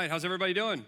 right, how's everybody doing?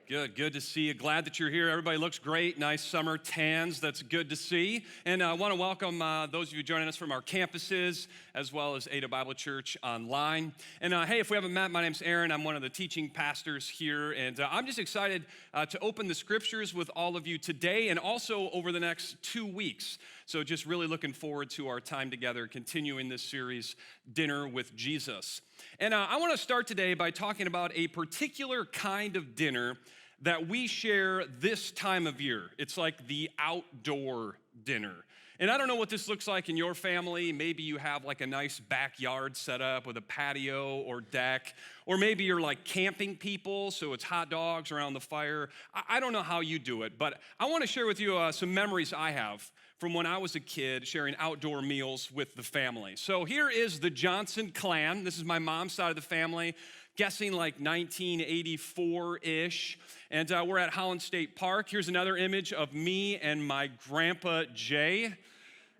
Good to see you. Glad that you're here. Everybody looks great. Nice summer tans. That's good to see. And I want to welcome those of you joining us from our campuses, as well as Ada Bible Church online. And hey, if we haven't met, my name's Aaron. I'm one of the teaching pastors here. And I'm just excited to open the scriptures with all of you today and also over the next 2 weeks. So just really looking forward to our time together, continuing this series, Dinner with Jesus. And I want to start today by talking about a particular kind of dinner that we share this time of year. It's like the outdoor dinner. And I don't know what this looks like in your family. Maybe you have like a nice backyard set up with a patio or deck, or maybe you're like camping people, so it's hot dogs around the fire. I don't know how you do it, but I want to share with you some memories I have from when I was a kid sharing outdoor meals with the family. So here is the Johnson clan. This is my mom's side of the family, guessing like 1984-ish. And we're at Holland State Park. Here's another image of me and my Grandpa Jay. A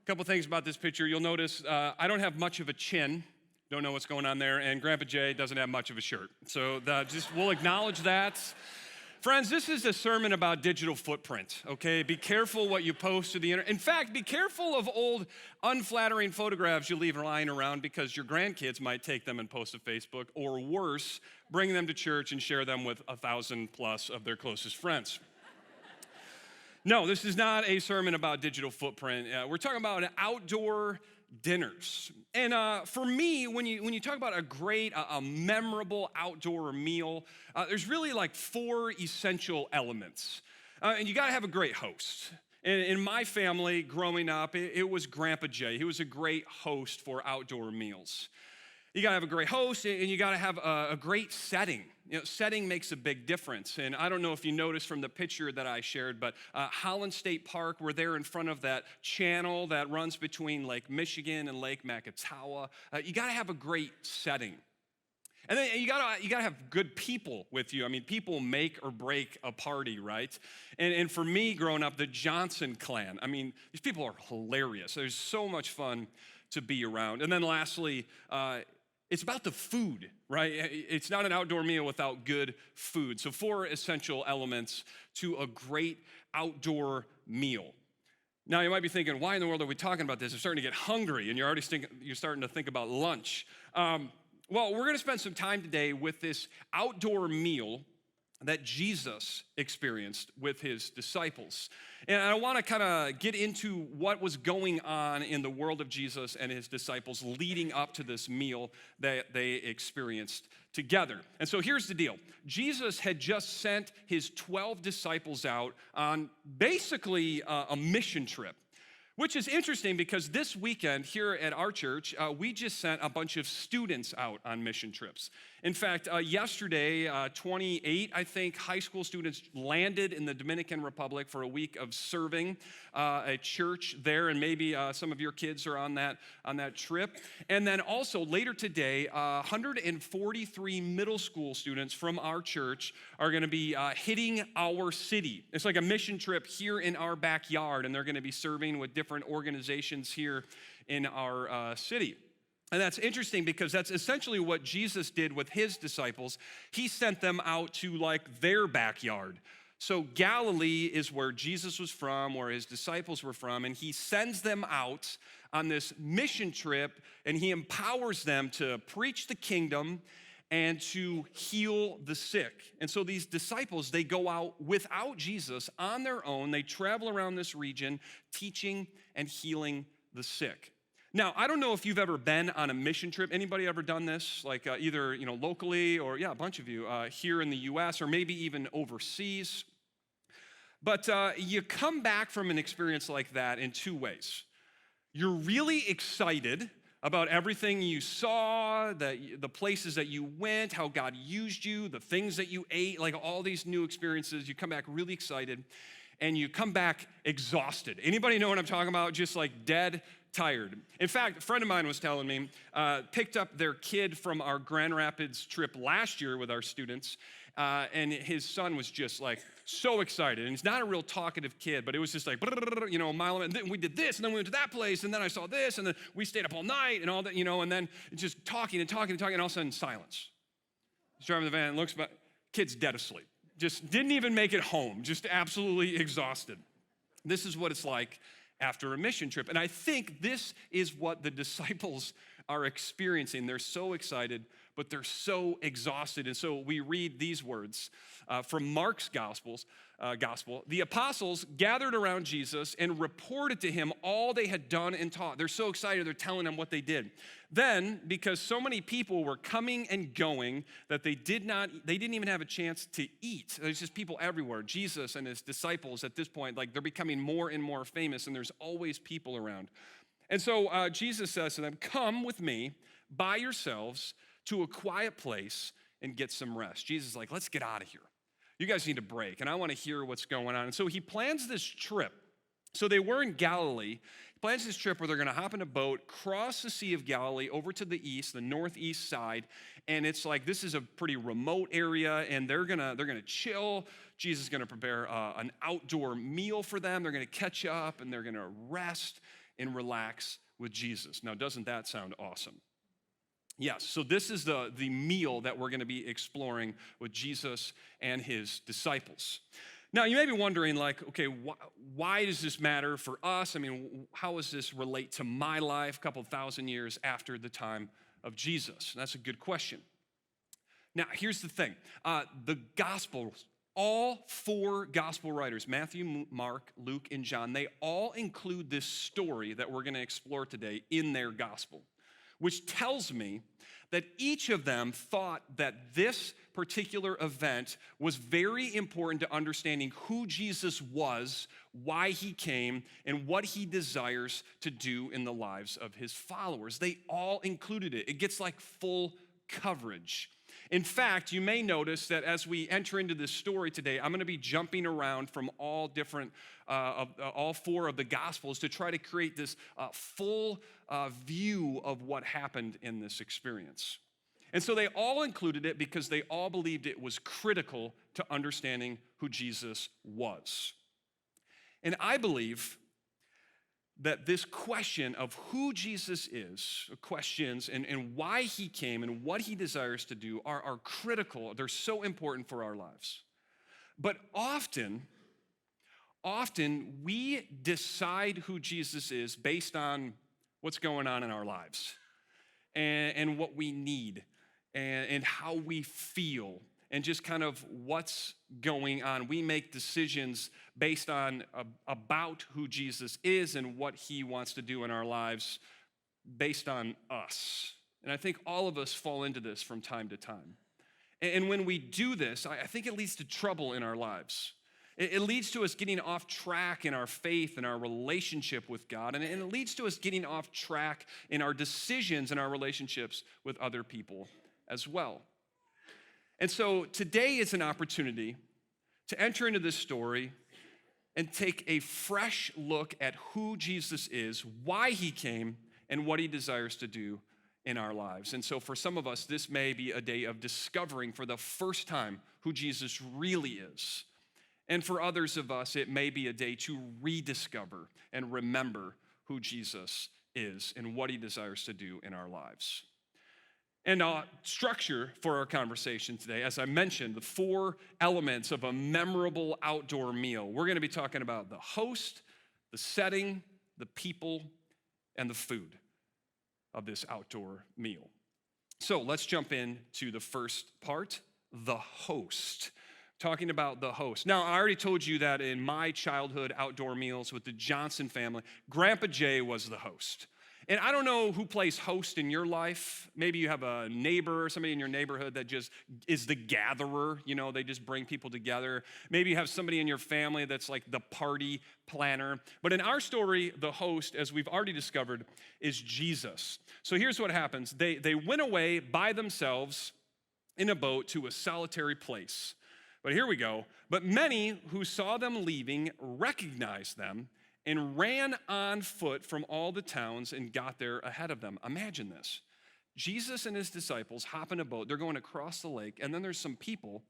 couple things about this picture. You'll notice I don't have much of a chin. Don't know what's going on there. And Grandpa Jay doesn't have much of a shirt. So we'll acknowledge that. Friends, this is a sermon about digital footprint, okay? Be careful what you post to the internet. In fact, be careful of old, unflattering photographs you leave lying around because your grandkids might take them and post to Facebook, or worse, bring them to church and share them with 1,000 plus of their closest friends. No, this is not a sermon about digital footprint. We're talking about outdoor dinners. And for me, when you talk about a great, a memorable outdoor meal, there's really like 4 essential elements. And you gotta have a great host. And in my family, growing up, it was Grandpa Jay. He was a great host for outdoor meals. You gotta have a great host, and you gotta have a great setting. You know, setting makes a big difference. And I don't know if you noticed from the picture that I shared, but Holland State Park, we're there in front of that channel that runs between Lake Michigan and Lake Macatawa. You gotta have a great setting. And then you gotta have good people with you. I mean, people make or break a party, right? And for me, growing up, the Johnson clan, I mean, these people are hilarious. There's so much fun to be around. And then lastly, it's about the food, right? It's not an outdoor meal without good food. So 4 essential elements to a great outdoor meal. Now, you might be thinking, why in the world are we talking about this? I'm starting to get hungry, and you're starting to think about lunch. Well, we're going to spend some time today with this outdoor meal that Jesus experienced with his disciples. And I want to kind of get into what was going on in the world of Jesus and his disciples leading up to this meal that they experienced together. And so here's the deal. Jesus had just sent his 12 disciples out on basically a mission trip, which is interesting because this weekend here at our church, we just sent a bunch of students out on mission trips. In fact, yesterday, 28, I think, high school students landed in the Dominican Republic for a week of serving a church there, and maybe some of your kids are on that trip. And then also later today, 143 middle school students from our church are going to be hitting our city. It's like a mission trip here in our backyard, and they're going to be serving with different organizations here in our city. And that's interesting because that's essentially what Jesus did with his disciples. He sent them out to like their backyard. So Galilee is where Jesus was from, where his disciples were from, and he sends them out on this mission trip, and he empowers them to preach the kingdom and to heal the sick. And so these disciples, they go out without Jesus on their own. They travel around this region teaching and healing the sick. Now, I don't know if you've ever been on a mission trip. Anybody ever done this? Like either, locally or, a bunch of you here in the U.S. or maybe even overseas. But you come back from an experience like that in 2 ways. You're really excited about everything you saw, the places that you went, how God used you, the things that you ate, like all these new experiences. You come back really excited, and you come back exhausted. Anybody know what I'm talking about? Just like dead tired. In fact, a friend of mine was telling me, picked up their kid from our Grand Rapids trip last year with our students, and his son was just like so excited. And he's not a real talkative kid, but it was just like, a mile, and then we did this, and then we went to that place, and then I saw this, and then we stayed up all night, and all that, and then just talking, and all of a sudden silence. He's driving the van, looks back, Kid's dead asleep. Just didn't even make it home, just absolutely exhausted. This is what it's like after a mission trip. And I think this is what the disciples are experiencing. They're so excited, but they're so exhausted. And so we read these words from Mark's gospel. The apostles gathered around Jesus and reported to him all they had done and taught. They're so excited, they're telling him what they did. Then, because so many people were coming and going that they didn't even have a chance to eat. There's just people everywhere. Jesus and his disciples at this point, like they're becoming more and more famous, and there's always people around. And so Jesus says to them, come with me by yourselves to a quiet place and get some rest. Jesus is like, let's get out of here. You guys need a break, and I want to hear what's going on. And so he plans this trip. So they were in Galilee. He plans this trip where they're going to hop in a boat, cross the Sea of Galilee over to the east, the northeast side, and it's like this is a pretty remote area, and they're gonna chill. Jesus is going to prepare an outdoor meal for them. They're going to catch up, and they're going to rest and relax with Jesus. Now, doesn't that sound awesome? Yes, so this is the meal that we're going to be exploring with Jesus and his disciples. Now, you may be wondering, like, okay, why does this matter for us? I mean, how does this relate to my life a couple thousand years after the time of Jesus? And that's a good question. Now, here's the thing. The Gospels, all four Gospel writers, Matthew, Mark, Luke, and John, they all include this story that we're going to explore today in their Gospel, which tells me that each of them thought that this particular event was very important to understanding who Jesus was, why he came, and what he desires to do in the lives of his followers. They all included it. It gets like full coverage. In fact, you may notice that as we enter into this story today, I'm going to be jumping around from all four of the Gospels to try to create this full view of what happened in this experience. And so they all included it because they all believed it was critical to understanding who Jesus was. And I believe that this question of who Jesus is, questions and why he came and what he desires to do are critical. They're so important for our lives. But often we decide who Jesus is based on what's going on in our lives and what we need and how we feel and just kind of what's going on. We make decisions based on about who Jesus is and what he wants to do in our lives based on us. And I think all of us fall into this from time to time. And when we do this, I think it leads to trouble in our lives. It leads to us getting off track in our faith and our relationship with God. And it leads to us getting off track in our decisions and our relationships with other people as well. And so today is an opportunity to enter into this story and take a fresh look at who Jesus is, why he came, and what he desires to do in our lives. And so for some of us, this may be a day of discovering for the first time who Jesus really is. And for others of us, it may be a day to rediscover and remember who Jesus is and what he desires to do in our lives. And structure for our conversation today, as I mentioned, the four elements of a memorable outdoor meal. We're going to be talking about the host, the setting, the people, and the food of this outdoor meal. So let's jump into the first part, the host. Talking about the host. Now, I already told you that in my childhood outdoor meals with the Johnson family, Grandpa Jay was the host. And I don't know who plays host in your life. Maybe you have a neighbor or somebody in your neighborhood that just is the gatherer. You know, they just bring people together. Maybe you have somebody in your family that's like the party planner. But in our story, the host, as we've already discovered, is Jesus. So here's what happens. They went away by themselves in a boat to a solitary place. But here we go. But many who saw them leaving recognized them and ran on foot from all the towns and got there ahead of them. Imagine this. Jesus and his disciples hop in a boat. They're going across the lake, and then there's some people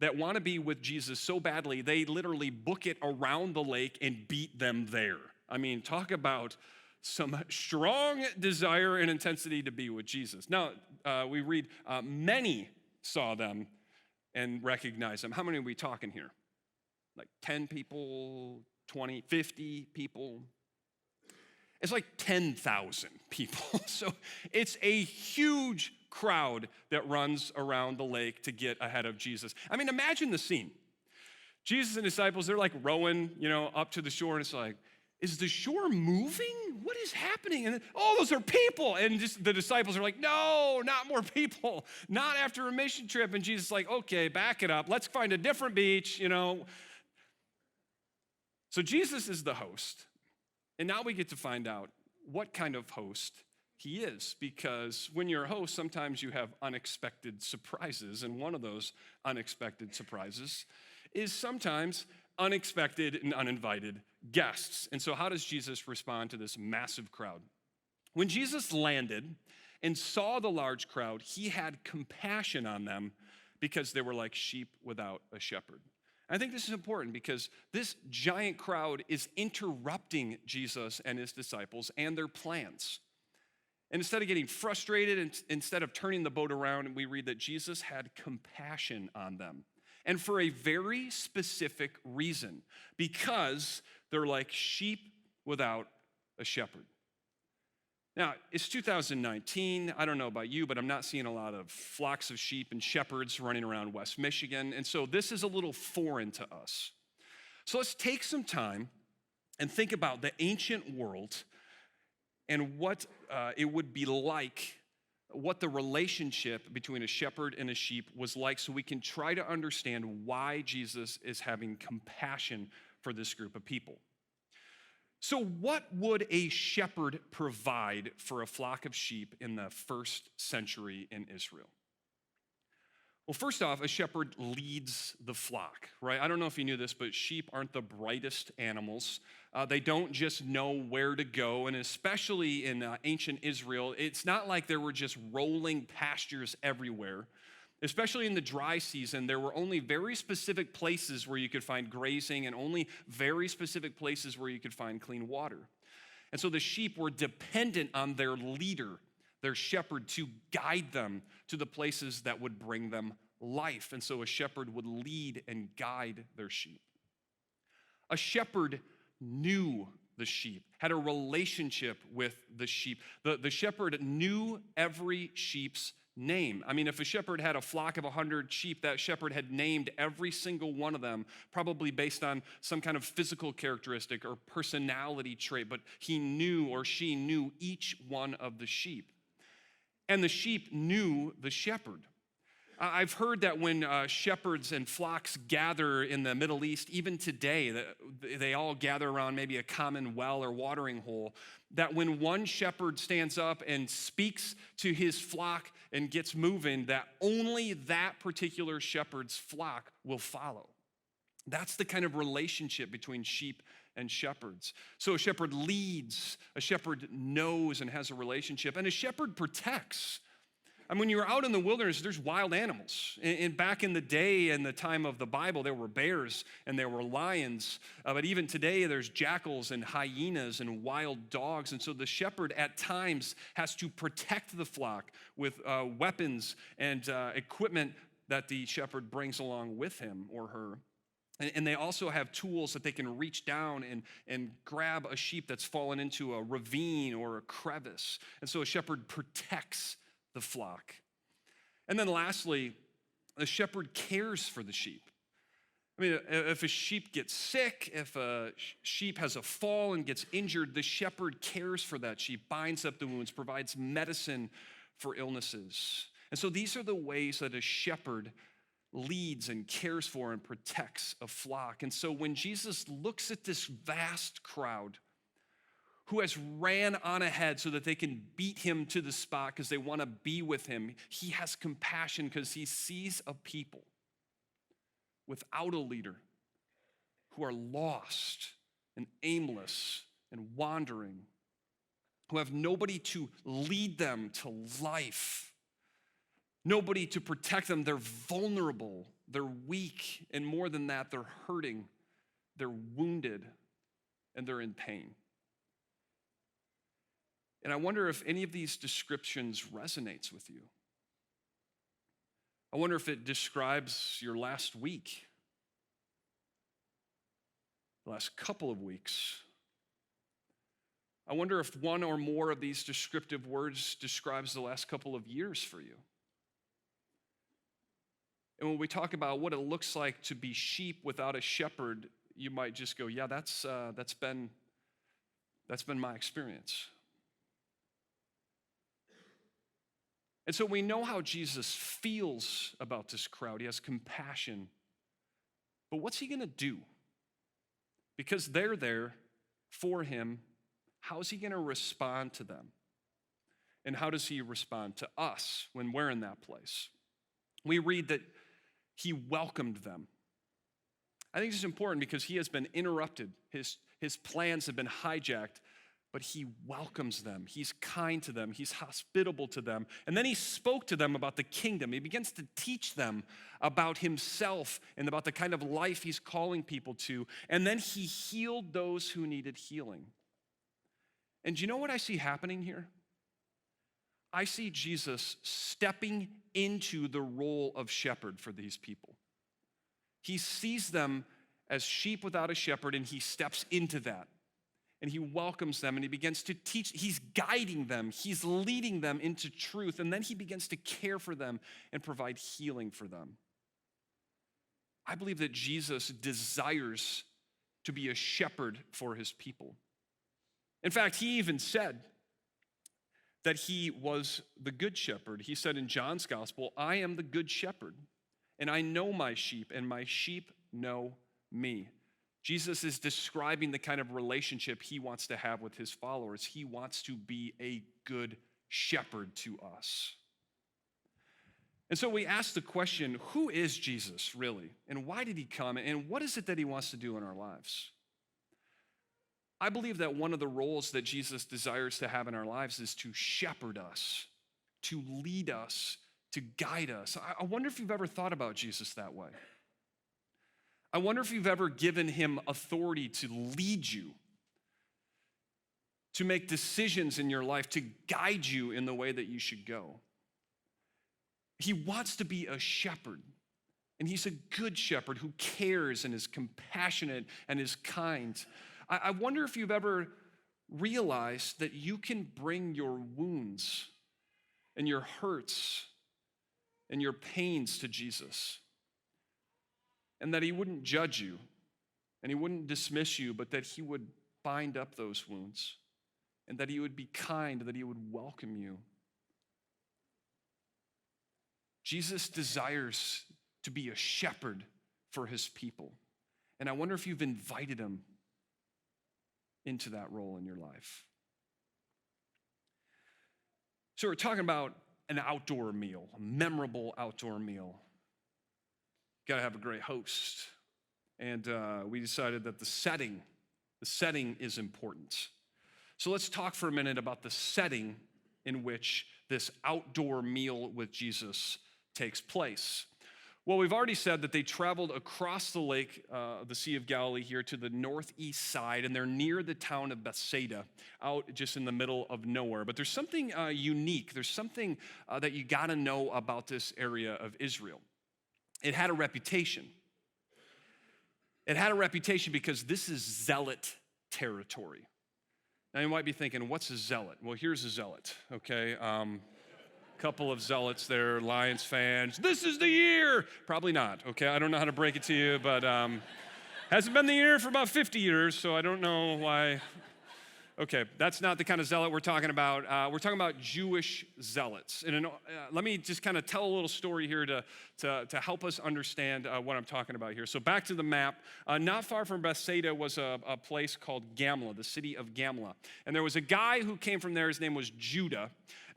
that want to be with Jesus so badly, they literally book it around the lake and beat them there. I mean, talk about some strong desire and intensity to be with Jesus. Now, we read, many saw them and recognize them. How many are we talking here? Like 10 people, 20, 50 people? It's like 10,000 people. So it's a huge crowd that runs around the lake to get ahead of Jesus. I mean, imagine the scene. Jesus and disciples, they're like rowing, up to the shore, and it's like, is the shore moving? What is happening? And then, oh, those are people. And just the disciples are like, no, not more people. Not after a mission trip. And Jesus is like, okay, back it up. Let's find a different beach, So Jesus is the host. And now we get to find out what kind of host he is. Because when you're a host, sometimes you have unexpected surprises. And one of those unexpected surprises is sometimes unexpected and uninvited guests. And so how does Jesus respond to this massive crowd? When Jesus landed and saw the large crowd, he had compassion on them because they were like sheep without a shepherd. I think this is important because this giant crowd is interrupting Jesus and his disciples and their plans. And instead of getting frustrated, and instead of turning the boat around, we read that Jesus had compassion on them. And for a very specific reason, because they're like sheep without a shepherd. Now, it's 2019. I don't know about you, but I'm not seeing a lot of flocks of sheep and shepherds running around West Michigan. And so this is a little foreign to us. So let's take some time and think about the ancient world and what it would be like, what the relationship between a shepherd and a sheep was like, so we can try to understand why Jesus is having compassion for this group of people. So what would a shepherd provide for a flock of sheep in the first century in Israel? Well, first off, a shepherd leads the flock, right? I don't know if you knew this, but sheep aren't the brightest animals. They don't just know where to go, and especially in ancient Israel, it's not like there were just rolling pastures everywhere. Especially in the dry season, there were only very specific places where you could find grazing and only very specific places where you could find clean water. And so the sheep were dependent on their leader, their shepherd, to guide them to the places that would bring them life. And so a shepherd would lead and guide their sheep. A shepherd knew the sheep, had a relationship with the sheep. The shepherd knew every sheep's name. I mean, if a shepherd had a flock of 100 sheep, that shepherd had named every single one of them, probably based on some kind of physical characteristic or personality trait, but he knew or she knew each one of the sheep. And the sheep knew the shepherd. I've heard that when shepherds and flocks gather in the Middle East, even today, they all gather around maybe a common well or watering hole, that when one shepherd stands up and speaks to his flock and gets moving, that only that particular shepherd's flock will follow. That's the kind of relationship between sheep and shepherds. So a shepherd leads, a shepherd knows and has a relationship, and a shepherd protects. And when you're out in the wilderness, there's wild animals. And back in the day, in the time of the Bible, there were bears and there were lions. But even today, there's jackals and hyenas and wild dogs. And so the shepherd at times has to protect the flock with weapons and equipment that the shepherd brings along with him or her. And they also have tools that they can reach down and grab a sheep that's fallen into a ravine or a crevice. And so a shepherd protects the flock. And then lastly, the shepherd cares for the sheep. I mean, if a sheep gets sick, if a sheep has a fall and gets injured, the shepherd cares for that sheep, binds up the wounds, provides medicine for illnesses. And so these are the ways that a shepherd leads and cares for and protects a flock. And so when Jesus looks at this vast crowd who has ran on ahead so that they can beat him to the spot because they want to be with him, he has compassion because he sees a people without a leader who are lost and aimless and wandering, who have nobody to lead them to life, nobody to protect them. They're vulnerable, they're weak, and more than that, they're hurting, they're wounded, and they're in pain. And I wonder if any of these descriptions resonates with you. I wonder if it describes your last week, the last couple of weeks. I wonder if one or more of these descriptive words describes the last couple of years for you. And when we talk about what it looks like to be sheep without a shepherd, you might just go, yeah, that's been my experience. And so we know how Jesus feels about this crowd. He has compassion. But what's he going to do? Because they're there for him, how's he going to respond to them? And how does he respond to us when we're in that place? We read that he welcomed them. I think this is important because he has been interrupted. His plans have been hijacked, but he welcomes them. He's kind to them. He's hospitable to them. And then he spoke to them about the kingdom. He begins to teach them about himself and about the kind of life he's calling people to. And then he healed those who needed healing. And do you know what I see happening here? I see Jesus stepping into the role of shepherd for these people. He sees them as sheep without a shepherd, and he steps into that. And he welcomes them, and he begins to teach. He's guiding them. He's leading them into truth. And then he begins to care for them and provide healing for them. I believe that Jesus desires to be a shepherd for his people. In fact, he even said that he was the good shepherd. He said in John's gospel, I am the good shepherd, and I know my sheep, and my sheep know me. Jesus is describing the kind of relationship he wants to have with his followers. He wants to be a good shepherd to us. And so we ask the question, who is Jesus really? And why did he come? And what is it that he wants to do in our lives? I believe that one of the roles that Jesus desires to have in our lives is to shepherd us, to lead us, to guide us. I wonder if you've ever thought about Jesus that way. I wonder if you've ever given him authority to lead you, to make decisions in your life, to guide you in the way that you should go. He wants to be a shepherd, and he's a good shepherd who cares and is compassionate and is kind. I wonder if you've ever realized that you can bring your wounds and your hurts and your pains to Jesus, and that he wouldn't judge you, and he wouldn't dismiss you, but that he would bind up those wounds, and that he would be kind, that he would welcome you. Jesus desires to be a shepherd for his people, and I wonder if you've invited him into that role in your life. So we're talking about an outdoor meal, a memorable outdoor meal. Got to have a great host. And we decided that the setting is important. So let's talk for a minute about the setting in which this outdoor meal with Jesus takes place. Well, we've already said that they traveled across the lake, the Sea of Galilee here to the northeast side, and they're near the town of Bethsaida, out just in the middle of nowhere. But there's something unique. There's something that you got to know about this area of Israel. It had a reputation. It had a reputation because this is zealot territory. Now you might be thinking, what's a zealot? Well, here's a zealot, okay? Couple of zealots there, Lions fans. This is the year. Probably not, okay? I don't know how to break it to you, but hasn't been the year for about 50 years, so I don't know why. Okay, that's not the kind of zealot we're talking about. We're talking about Jewish zealots. And let me just kind of tell a little story here to help us understand what I'm talking about here. So back to the map. Not far from Bethsaida was a place called Gamla, the city of Gamla. And there was a guy who came from there. His name was Judah.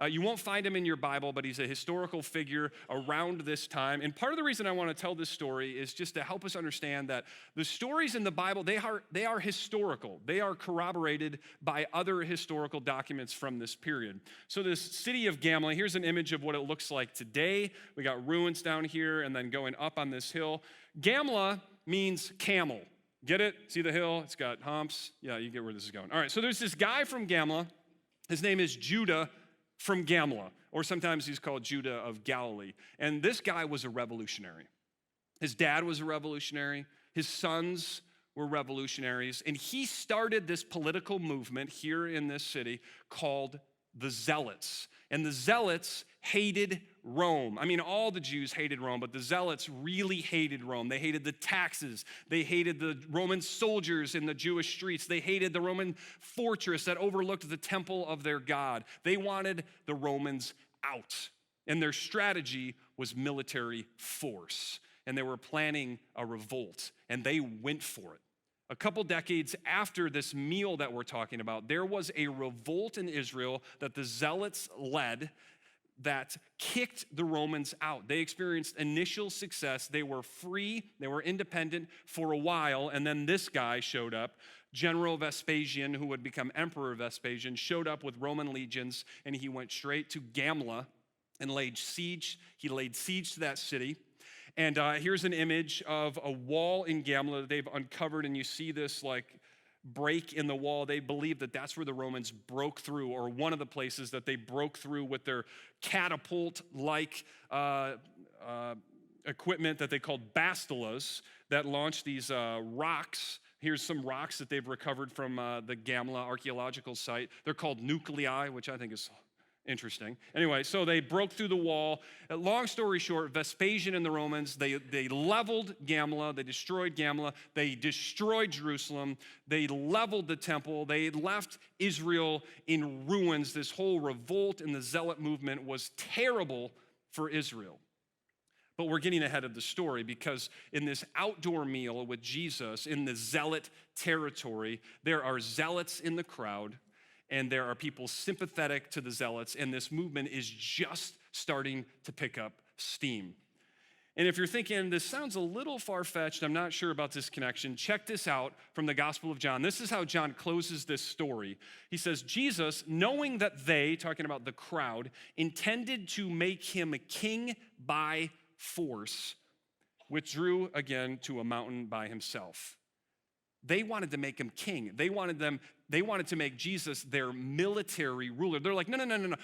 You won't find him in your Bible, but he's a historical figure around this time. And part of the reason I want to tell this story is just to help us understand that the stories in the Bible, they are historical. They are corroborated by other historical documents from this period. So this city of Gamla, here's an image of what it looks like today. We got ruins down here and then going up on this hill. Gamla means camel. Get it? See the hill? It's got humps. Yeah, you get where this is going. All right, so there's this guy from Gamla. His name is Judah. from Gamla, or sometimes he's called Judah of Galilee. And this guy was a revolutionary. His dad was a revolutionary. His sons were revolutionaries. And he started this political movement here in this city called the Zealots. And the Zealots hated Rome. I mean, all the Jews hated Rome, but the Zealots really hated Rome. They hated the taxes. They hated the Roman soldiers in the Jewish streets. They hated the Roman fortress that overlooked the temple of their God. They wanted the Romans out. And their strategy was military force. And they were planning a revolt, and they went for it. A couple decades after this meal that we're talking about, there was a revolt in Israel that the Zealots led that kicked the Romans out. They experienced initial success. They were free. They were independent for a while. And then this guy showed up. General Vespasian, who would become Emperor Vespasian, showed up with Roman legions, and he went straight to Gamla and laid siege. He laid siege to that city. And here's an image of a wall in Gamla that they've uncovered, and you see this like break in the wall. They believe that that's where the Romans broke through, or one of the places that they broke through with their catapult-like equipment that they called bastulas that launched these rocks. Here's some rocks that they've recovered from the Gamla archaeological site. They're called nuclei, which I think is interesting. Anyway, so they broke through the wall. Long story short, Vespasian and the Romans, they leveled Gamla, they destroyed Gamla, they destroyed Jerusalem, they leveled the temple, they left Israel in ruins. This whole revolt and the zealot movement was terrible for Israel. But we're getting ahead of the story, because in this outdoor meal with Jesus in the zealot territory, there are zealots in the crowd, and there are people sympathetic to the zealots, and this movement is just starting to pick up steam. And if you're thinking, this sounds a little far-fetched, I'm not sure about this connection, check this out from the Gospel of John. This is how John closes this story. He says, Jesus, knowing that they, talking about the crowd, intended to make him a king by force, withdrew again to a mountain by himself. They wanted to make him king. They wanted to make Jesus their military ruler. They're like, no.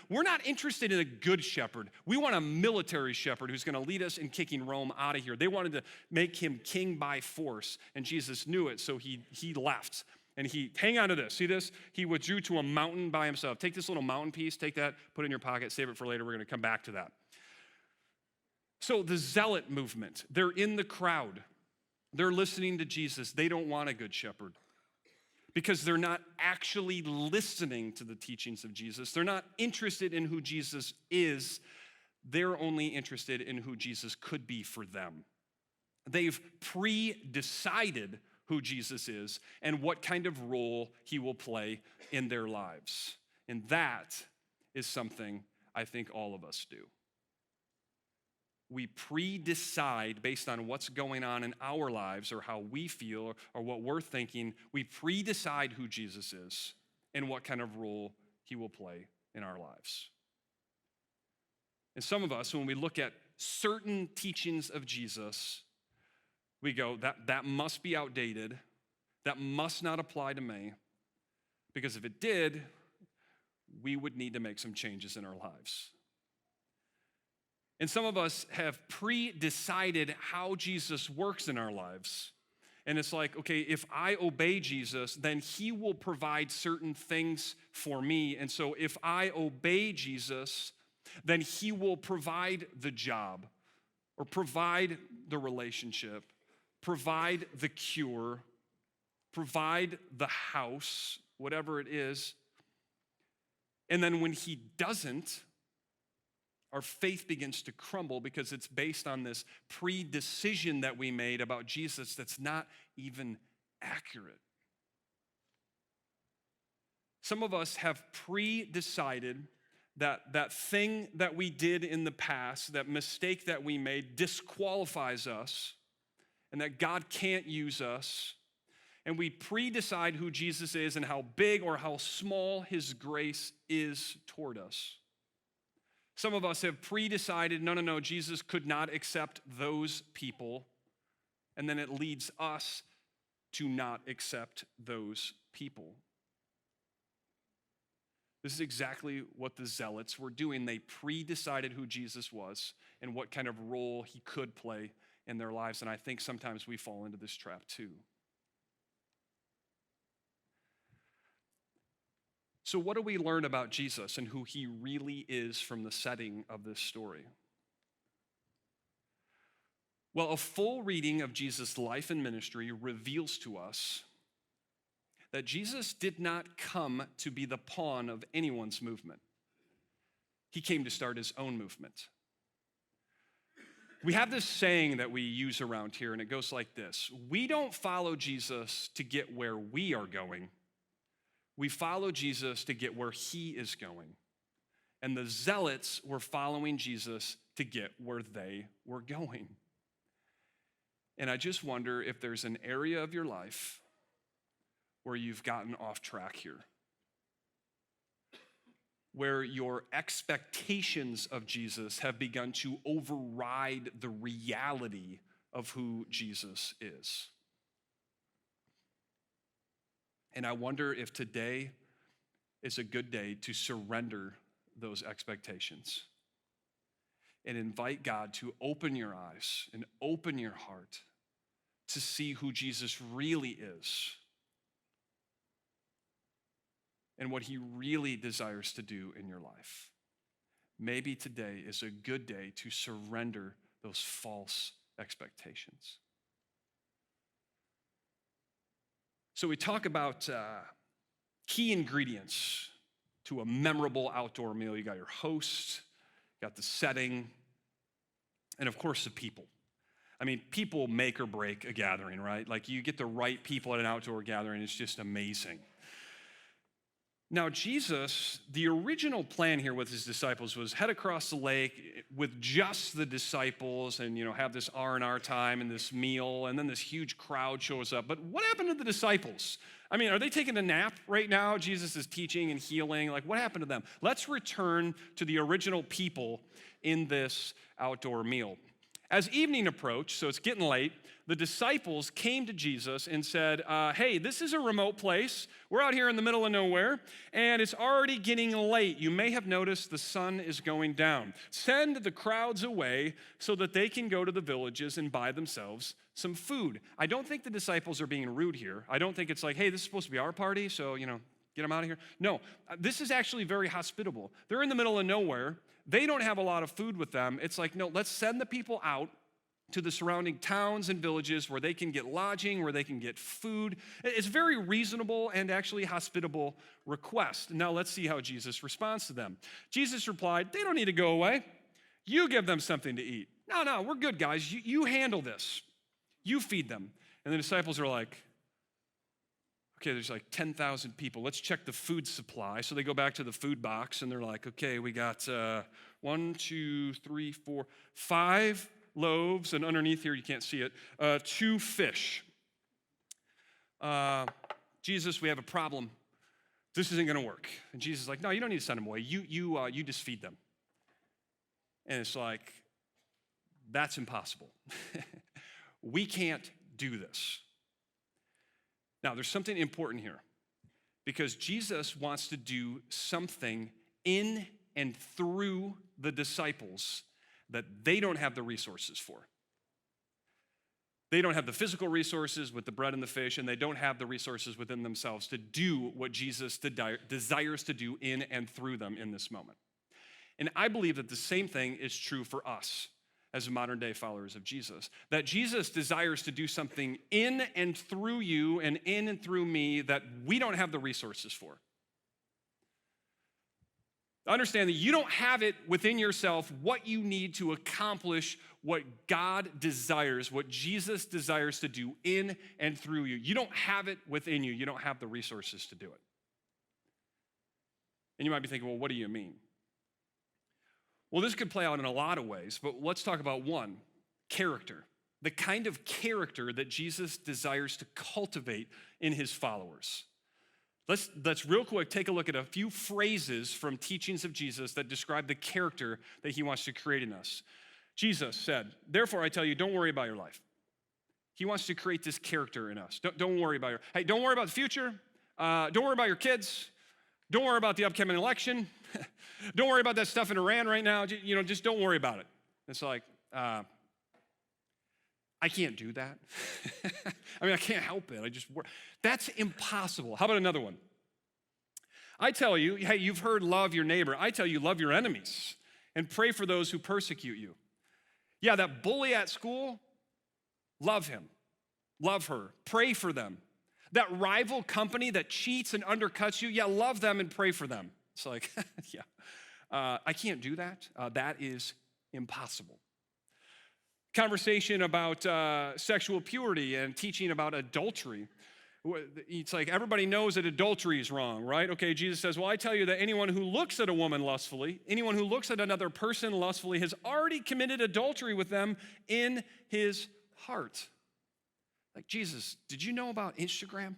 We're not interested in a good shepherd. We want a military shepherd who's going to lead us in kicking Rome out of here. They wanted to make him king by force, and Jesus knew it, so he left. And hang on to this. See this? He withdrew to a mountain by himself. Take this little mountain piece, take that, put it in your pocket, save it for later. We're going to come back to that. So the zealot movement, they're in the crowd. They're listening to Jesus. They don't want a good shepherd because they're not actually listening to the teachings of Jesus. They're not interested in who Jesus is. They're only interested in who Jesus could be for them. They've pre-decided who Jesus is and what kind of role he will play in their lives. And that is something I think all of us do. We pre-decide based on what's going on in our lives or how we feel or what we're thinking. We pre-decide who Jesus is and what kind of role he will play in our lives. And some of us, when we look at certain teachings of Jesus, we go, that must be outdated. That must not apply to me. Because if it did, we would need to make some changes in our lives. And some of us have pre-decided how Jesus works in our lives. And it's like, okay, if I obey Jesus, then he will provide certain things for me. And so if I obey Jesus, then he will provide the job or provide the relationship, provide the cure, provide the house, whatever it is. And then when he doesn't, our faith begins to crumble because it's based on this pre-decision that we made about Jesus that's not even accurate. Some of us have pre-decided that thing that we did in the past, that mistake that we made, disqualifies us, and that God can't use us. And we pre-decide who Jesus is and how big or how small his grace is toward us. Some of us have pre-decided, no, Jesus could not accept those people. And then it leads us to not accept those people. This is exactly what the zealots were doing. They pre-decided who Jesus was and what kind of role he could play in their lives. And I think sometimes we fall into this trap too. So what do we learn about Jesus and who he really is from the setting of this story? Well, a full reading of Jesus' life and ministry reveals to us that Jesus did not come to be the pawn of anyone's movement. He came to start his own movement. We have this saying that we use around here, and it goes like this: we don't follow Jesus to get where we are going. We follow Jesus to get where he is going. And the zealots were following Jesus to get where they were going. And I just wonder if there's an area of your life where you've gotten off track here, where your expectations of Jesus have begun to override the reality of who Jesus is. And I wonder if today is a good day to surrender those expectations and invite God to open your eyes and open your heart to see who Jesus really is and what he really desires to do in your life. Maybe today is a good day to surrender those false expectations. So we talk about key ingredients to a memorable outdoor meal. You got your host, you got the setting, and of course the people. I mean, people make or break a gathering, right? Like you get the right people at an outdoor gathering, it's just amazing. Now, Jesus, the original plan here with his disciples was head across the lake with just the disciples and, have this R&R time and this meal, and then this huge crowd shows up. But what happened to the disciples? I mean, are they taking a nap right now? Jesus is teaching and healing. Like, what happened to them? Let's return to the original people in this outdoor meal. As evening approached, so it's getting late, the disciples came to Jesus and said, hey, this is a remote place. We're out here in the middle of nowhere, and it's already getting late. You may have noticed the sun is going down. Send the crowds away so that they can go to the villages and buy themselves some food. I don't think the disciples are being rude here. I don't think it's like, hey, this is supposed to be our party, so, get them out of here. No, this is actually very hospitable. They're in the middle of nowhere. They don't have a lot of food with them. It's like, no, let's send the people out to the surrounding towns and villages where they can get lodging, where they can get food. It's a very reasonable and actually hospitable request. Now let's see how Jesus responds to them. Jesus replied, they don't need to go away. You give them something to eat. No, we're good, guys. You handle this. You feed them. And the disciples are like, okay, there's like 10,000 people. Let's check the food supply. So they go back to the food box and they're like, okay, we got 5 loaves, and underneath here, you can't see it, 2 fish. Jesus, we have a problem. This isn't gonna work. And Jesus is like, no, you don't need to send them away. You just feed them. And it's like, that's impossible. We can't do this. Now, there's something important here because Jesus wants to do something in and through the disciples that they don't have the resources for. They don't have the physical resources with the bread and the fish, and they don't have the resources within themselves to do what Jesus desires to do in and through them in this moment. And I believe that the same thing is true for us as modern day followers of Jesus, that Jesus desires to do something in and through you and in and through me that we don't have the resources for. Understand that you don't have it within yourself what you need to accomplish what God desires, what Jesus desires to do in and through you. You don't have it within you. You don't have the resources to do it. And you might be thinking, well, what do you mean? Well, this could play out in a lot of ways, but let's talk about one, character. The kind of character that Jesus desires to cultivate in his followers. Let's real quick take a look at a few phrases from teachings of Jesus that describe the character that he wants to create in us. Jesus said, therefore I tell you, don't worry about your life. He wants to create this character in us. Don't worry about don't worry about the future. Don't worry about your kids. Don't worry about the upcoming election. Don't worry about that stuff in Iran right now. Just don't worry about it. It's like, I can't do that. I can't help it. That's impossible. How about another one? I tell you, hey, you've heard love your neighbor. I tell you, love your enemies and pray for those who persecute you. Yeah, that bully at school, love him, love her, pray for them. That rival company that cheats and undercuts you, yeah, love them and pray for them. It's like, yeah, I can't do that. That is impossible. Conversation about sexual purity and teaching about adultery. It's like everybody knows that adultery is wrong, right? Okay, Jesus says, well, I tell you that anyone who looks at a woman lustfully, anyone who looks at another person lustfully has already committed adultery with them in his heart. Like, Jesus, did you know about Instagram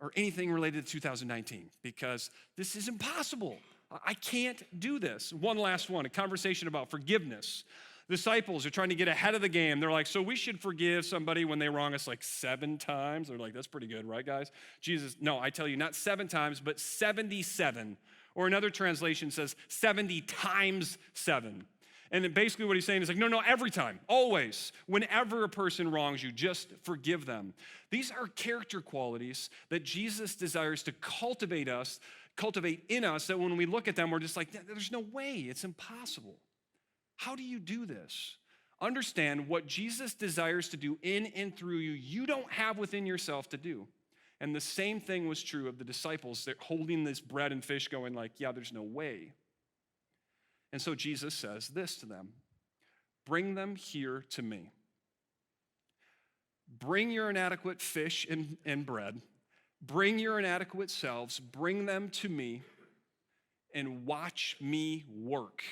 or anything related to 2019? Because this is impossible. I can't do this. One last one, a conversation about forgiveness. Disciples are trying to get ahead of the game. They're like, so we should forgive somebody when they wrong us like 7 times. They're like, that's pretty good, right, guys? Jesus, no, I tell you, not 7 times, but 77. Or another translation says 70 times 7. And then basically what he's saying is like, no, every time, always. Whenever a person wrongs you, just forgive them. These are character qualities that Jesus desires to cultivate in us, that when we look at them, we're just like, there's no way, it's impossible. How do you do this? Understand what Jesus desires to do in and through you, you don't have within yourself to do. And the same thing was true of the disciples. They're holding this bread and fish going like, yeah, there's no way. And so Jesus says this to them, bring them here to me. Bring your inadequate fish and bread. Bring your inadequate selves. Bring them to me and watch me work.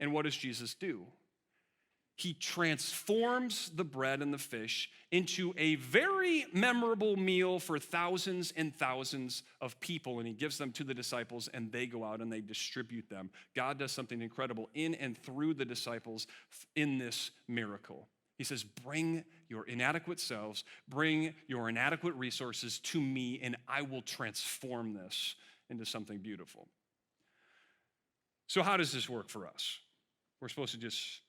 And what does Jesus do? He transforms the bread and the fish into a very memorable meal for thousands and thousands of people, and he gives them to the disciples, and they go out and they distribute them. God does something incredible in and through the disciples in this miracle. He says, bring your inadequate selves, bring your inadequate resources to me, and I will transform this into something beautiful. So how does this work for us? We're supposed to just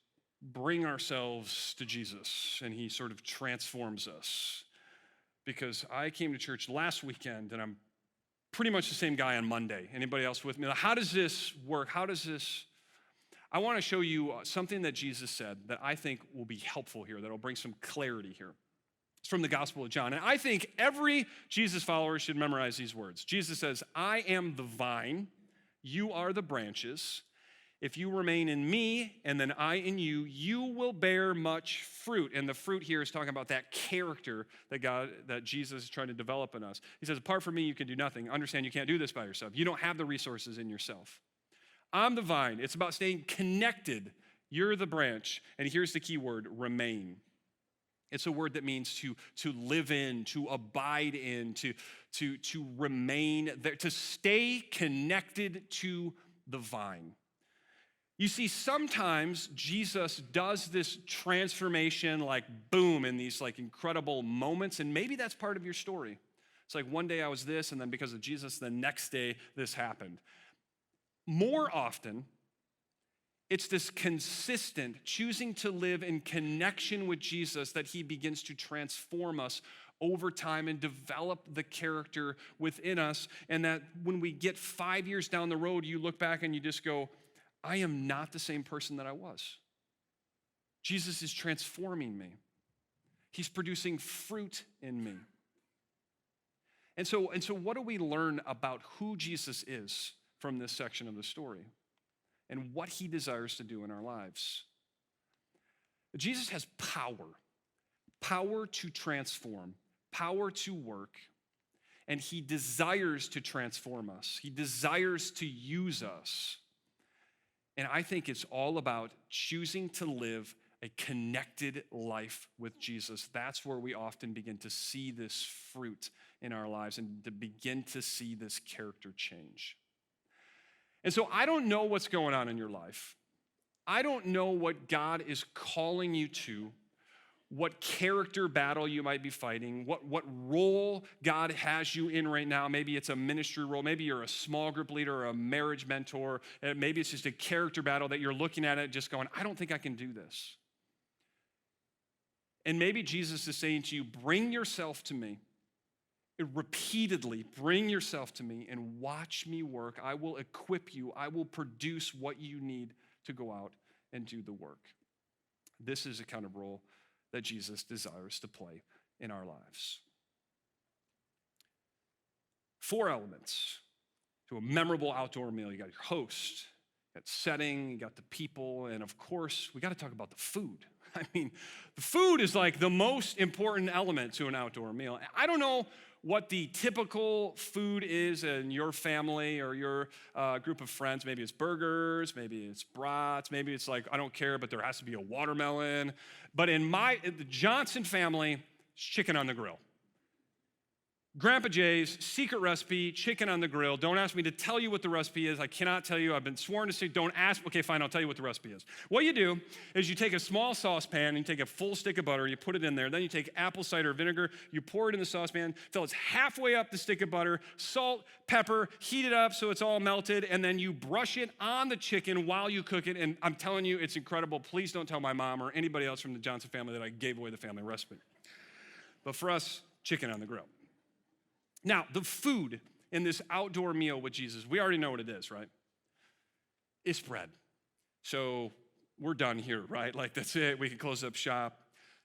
bring ourselves to Jesus, and he sort of transforms us. Because I came to church last weekend, and I'm pretty much the same guy on Monday. Anybody else with me? How does this work? I want to show you something that Jesus said that I think will be helpful here, that will bring some clarity here. It's from the Gospel of John, and I think every Jesus follower should memorize these words. Jesus says, I am the vine, you are the branches. If you remain in me and then I in you, you will bear much fruit. And the fruit here is talking about that character that Jesus is trying to develop in us. He says, apart from me, you can do nothing. Understand you can't do this by yourself. You don't have the resources in yourself. I'm the vine. It's about staying connected. You're the branch. And here's the key word, remain. It's a word that means to live in, to abide in, to remain there, to stay connected to the vine. You see, sometimes Jesus does this transformation like boom in these like incredible moments, and maybe that's part of your story. It's like one day I was this, and then because of Jesus, the next day this happened. More often, it's this consistent choosing to live in connection with Jesus that he begins to transform us over time and develop the character within us, and that when we get 5 years down the road, you look back and you just go, I am not the same person that I was. Jesus is transforming me. He's producing fruit in me. And so what do we learn about who Jesus is from this section of the story and what he desires to do in our lives? Jesus has power to transform, power to work, and he desires to transform us. He desires to use us. And I think it's all about choosing to live a connected life with Jesus. That's where we often begin to see this fruit in our lives and to begin to see this character change. And so I don't know what's going on in your life. I don't know what God is calling you to, what character battle you might be fighting, what role God has you in right now. Maybe it's a ministry role. Maybe you're a small group leader or a marriage mentor. Maybe it's just a character battle that you're looking at it just going, I don't think I can do this. And maybe Jesus is saying to you, bring yourself to me. Repeatedly, bring yourself to me and watch me work. I will equip you. I will produce what you need to go out and do the work. This is a kind of role that Jesus desires to play in our lives. 4 elements to a memorable outdoor meal. You got your host, you got setting, you got the people, and of course, we got to talk about the food. I mean, the food is like the most important element to an outdoor meal. I don't know what the typical food is in your family or your group of friends. Maybe it's burgers, maybe it's brats, maybe it's like, I don't care, but there has to be a watermelon. But in the Johnson family, it's chicken on the grill. Grandpa Jay's secret recipe, chicken on the grill. Don't ask me to tell you what the recipe is. I cannot tell you. I've been sworn to say, don't ask. Okay, fine, I'll tell you what the recipe is. What you do is you take a small saucepan and you take a full stick of butter, you put it in there. Then you take apple cider vinegar, you pour it in the saucepan till it's halfway up the stick of butter, salt, pepper, heat it up so it's all melted, and then you brush it on the chicken while you cook it. And I'm telling you, it's incredible. Please don't tell my mom or anybody else from the Johnson family that I gave away the family recipe. But for us, chicken on the grill. Now, the food in this outdoor meal with Jesus, we already know what it is, right? It's bread. So we're done here, right? Like, that's it. We can close up shop.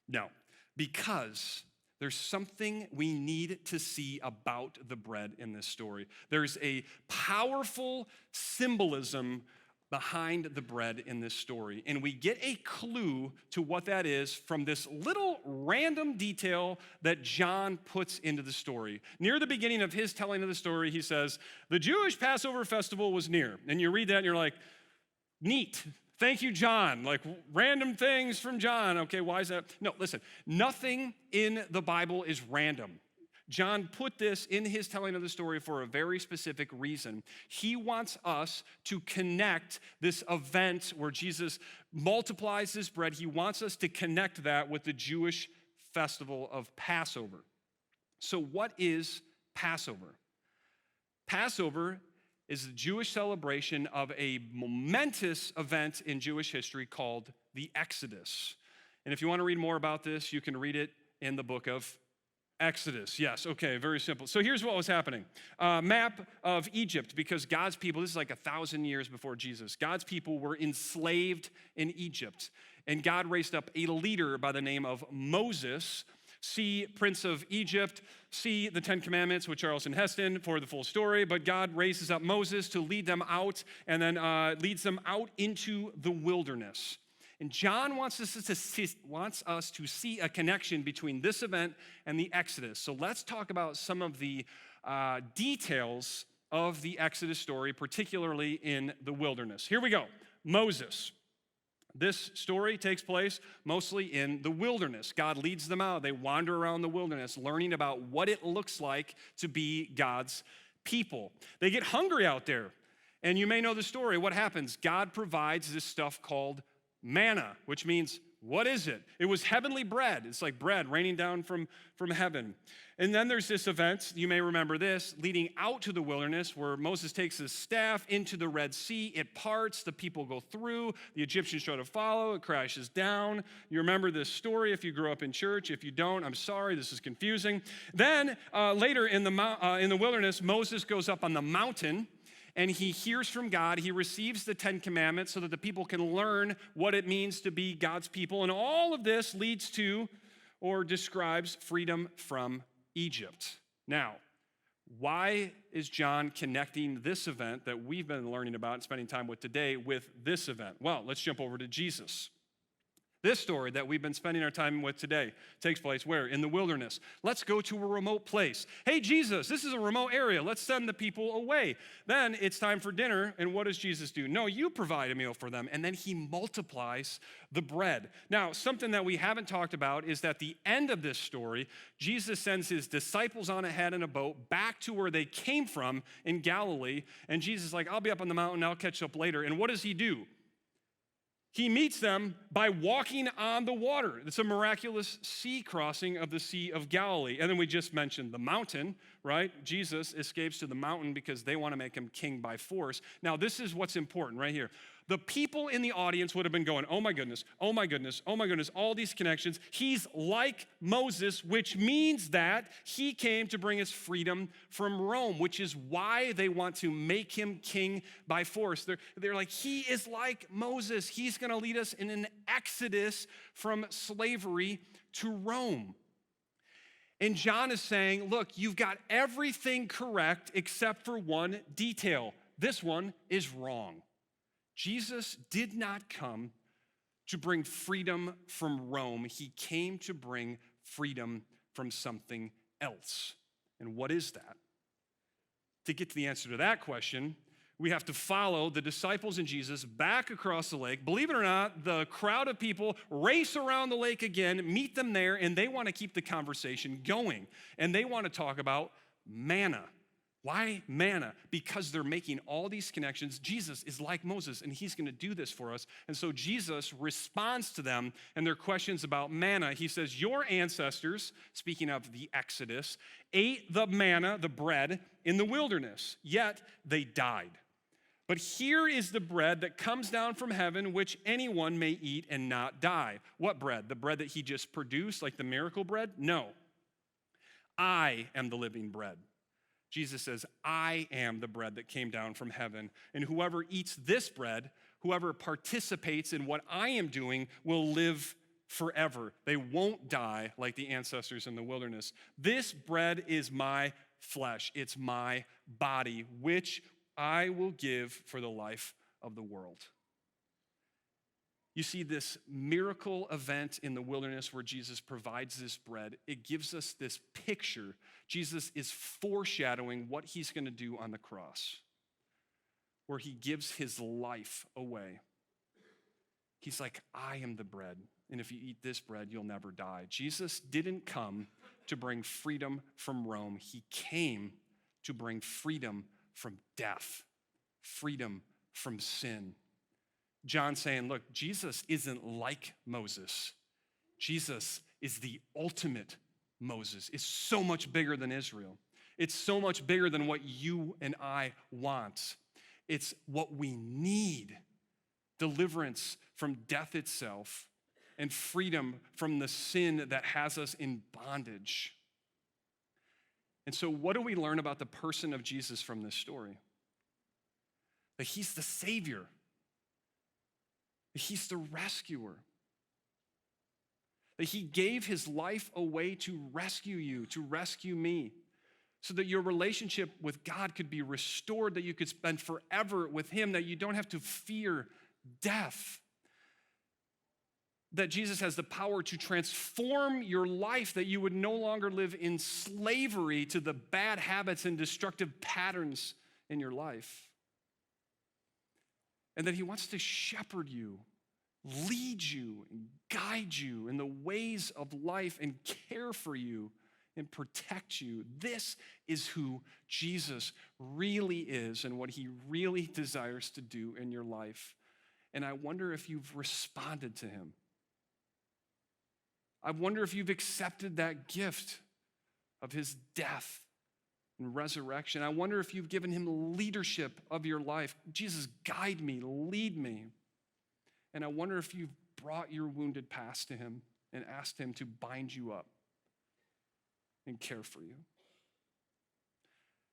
No, because there's something we need to see about the bread in this story. There's a powerful symbolism behind the bread in this story. And we get a clue to what that is from this little random detail that John puts into the story. Near the beginning of his telling of the story, he says, the Jewish Passover festival was near. And you read that and you're like, neat. Thank you, John. Like random things from John. Okay, why is that? No, listen, nothing in the Bible is random. John put this in his telling of the story for a very specific reason. He wants us to connect this event where Jesus multiplies this bread. He wants us to connect that with the Jewish festival of Passover. So what is Passover? Passover is the Jewish celebration of a momentous event in Jewish history called the Exodus. And if you want to read more about this, you can read it in the book of Exodus, yes, okay, very simple. So here's what was happening. Map of Egypt, because God's people, this is like 1,000 years before Jesus, God's people were enslaved in Egypt. And God raised up a leader by the name of Moses. See Prince of Egypt, see the 10 Commandments with Charlton Heston for the full story. But God raises up Moses to lead them out and then leads them out into the wilderness. And John wants us to see a connection between this event and the Exodus. So let's talk about some of the details of the Exodus story, particularly in the wilderness. Here we go. Moses. This story takes place mostly in the wilderness. God leads them out. They wander around the wilderness, learning about what it looks like to be God's people. They get hungry out there. And you may know the story. What happens? God provides this stuff called manna, which means, what is it? It was heavenly bread. It's like bread raining down from heaven. And then there's this event, you may remember this, leading out to the wilderness where Moses takes his staff into the Red Sea. It parts, the people go through, the Egyptians try to follow, it crashes down. You remember this story if you grew up in church. If you don't, I'm sorry, this is confusing. Then later in the wilderness, Moses goes up on the mountain and he hears from God. He receives the 10 Commandments so that the people can learn what it means to be God's people. And all of this leads to or describes freedom from Egypt. Now, why is John connecting this event that we've been learning about and spending time with today with this event? Well, let's jump over to Jesus. This story that we've been spending our time with today takes place where? In the wilderness. Let's go to a remote place. Hey, Jesus, this is a remote area. Let's send the people away. Then it's time for dinner, and what does Jesus do? No, you provide a meal for them, and then he multiplies the bread. Now, something that we haven't talked about is that the end of this story, Jesus sends his disciples on ahead in a boat back to where they came from in Galilee, and Jesus is like, I'll be up on the mountain, I'll catch up later. And what does he do? He meets them by walking on the water. It's a miraculous sea crossing of the Sea of Galilee. And then we just mentioned the mountain, right? Jesus escapes to the mountain because they want to make him king by force. Now, this is what's important right here. The people in the audience would have been going, oh my goodness, oh my goodness, oh my goodness, all these connections. He's like Moses, which means that he came to bring us freedom from Rome, which is why they want to make him king by force. They're like, he is like Moses. He's going to lead us in an exodus from slavery to Rome. And John is saying, look, you've got everything correct except for one detail. This one is wrong. Jesus did not come to bring freedom from Rome. He came to bring freedom from something else. And what is that? To get to the answer to that question, we have to follow the disciples and Jesus back across the lake. Believe it or not, the crowd of people race around the lake again, meet them there, and they want to keep the conversation going. And they want to talk about manna. Why manna? Because they're making all these connections. Jesus is like Moses, and he's going to do this for us. And so Jesus responds to them and their questions about manna. He says, your ancestors, speaking of the Exodus, ate the manna, the bread, in the wilderness, yet they died. But here is the bread that comes down from heaven, which anyone may eat and not die. What bread? The bread that he just produced, like the miracle bread? No. I am the living bread. Jesus says, I am the bread that came down from heaven, and whoever eats this bread, whoever participates in what I am doing, will live forever. They won't die like the ancestors in the wilderness. This bread is my flesh. It's my body, which I will give for the life of the world. You see this miracle event in the wilderness where Jesus provides this bread. It gives us this picture. Jesus is foreshadowing what he's going to do on the cross, where he gives his life away. He's like, I am the bread, and if you eat this bread, you'll never die. Jesus didn't come to bring freedom from Rome. He came to bring freedom from death, freedom from sin. John saying, look, Jesus isn't like Moses. Jesus is the ultimate Moses. It's so much bigger than Israel. It's so much bigger than what you and I want. It's what we need. Deliverance from death itself and freedom from the sin that has us in bondage. And so what do we learn about the person of Jesus from this story? That he's the Savior. He's the rescuer. That he gave his life away to rescue you, to rescue me, so that your relationship with God could be restored, that you could spend forever with him, that you don't have to fear death. That Jesus has the power to transform your life, that you would no longer live in slavery to the bad habits and destructive patterns in your life. And that he wants to shepherd you, lead you, and guide you in the ways of life and care for you and protect you. This is who Jesus really is and what he really desires to do in your life. And I wonder if you've responded to him. I wonder if you've accepted that gift of his death and resurrection. I wonder if you've given him leadership of your life. Jesus, guide me, lead me. And I wonder if you've brought your wounded past to him and asked him to bind you up and care for you.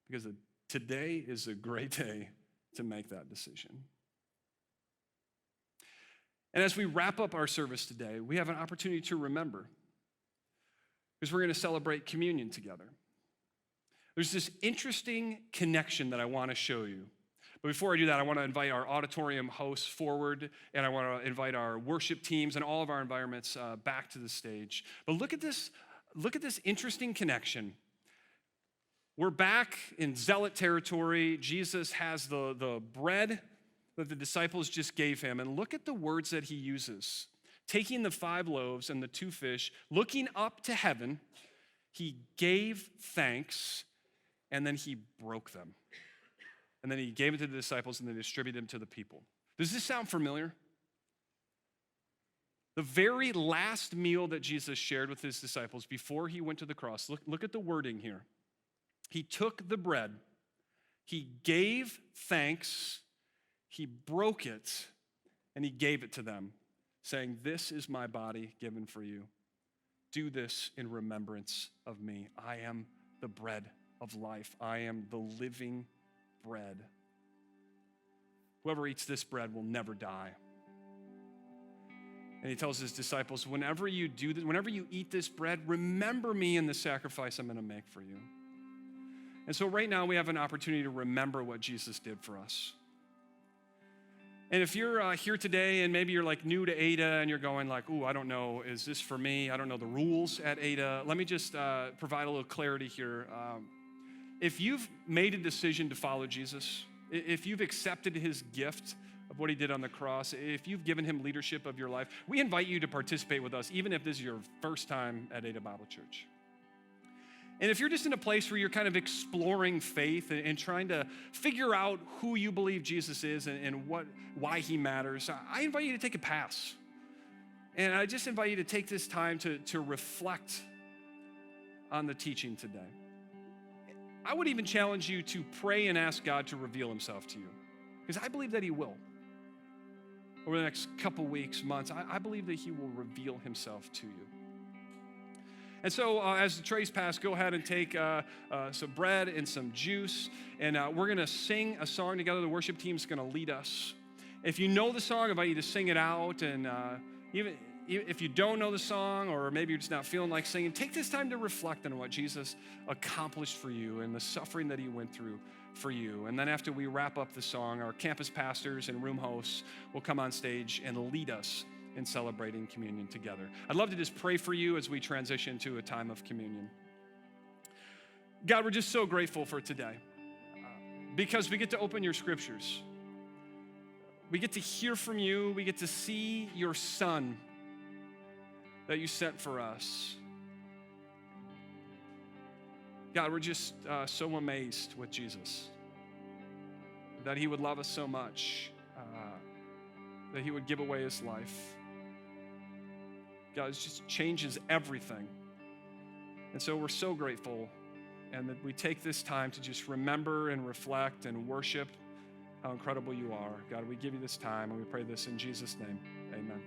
Because today is a great day to make that decision. And as we wrap up our service today, we have an opportunity to remember, because we're going to celebrate communion together. There's this interesting connection that I want to show you. But before I do that, I want to invite our auditorium hosts forward, and I want to invite our worship teams and all of our environments back to the stage. But look at this interesting connection. We're back in zealot territory. Jesus has the bread that the disciples just gave him, and look at the words that he uses. Taking the 5 loaves and the 2 fish, looking up to heaven, he gave thanks, and then he broke them. And then he gave it to the disciples, and they distributed them to the people. Does this sound familiar? The very last meal that Jesus shared with his disciples before he went to the cross, look at the wording here. He took the bread, he gave thanks, he broke it, and he gave it to them, saying, "This is my body given for you. Do this in remembrance of me. I am the bread of life. I am the living bread. Whoever eats this bread will never die." And he tells his disciples, whenever you do this, whenever you eat this bread, remember me in the sacrifice I'm going to make for you. And so right now we have an opportunity to remember what Jesus did for us. And if you're here today and maybe you're like new to Ada and you're going like, "Ooh, I don't know, is this for me? I don't know the rules at Ada." Let me just provide a little clarity here. If you've made a decision to follow Jesus, if you've accepted his gift of what he did on the cross, if you've given him leadership of your life, we invite you to participate with us, even if this is your first time at Ada Bible Church. And if you're just in a place where you're kind of exploring faith and trying to figure out who you believe Jesus is and why he matters, I invite you to take a pass. And I just invite you to take this time to reflect on the teaching today. I would even challenge you to pray and ask God to reveal himself to you, because I believe that he will. Over the next couple weeks, months, I believe that he will reveal himself to you. And so as the trays pass, go ahead and take some bread and some juice, and we're going to sing a song together. The worship team's going to lead us. If you know the song, I invite you to sing it out, and even if you don't know the song, or maybe you're just not feeling like singing, take this time to reflect on what Jesus accomplished for you and the suffering that he went through for you. And then after we wrap up the song, our campus pastors and room hosts will come on stage and lead us in celebrating communion together. I'd love to just pray for you as we transition to a time of communion. God, we're just so grateful for today because we get to open your scriptures. We get to hear from you. We get to see your Son that you sent for us. God, we're just so amazed with Jesus, that he would love us so much, that he would give away his life. God, it just changes everything. And so we're so grateful, and that we take this time to just remember and reflect and worship how incredible you are. God, we give you this time, and we pray this in Jesus' name. Amen.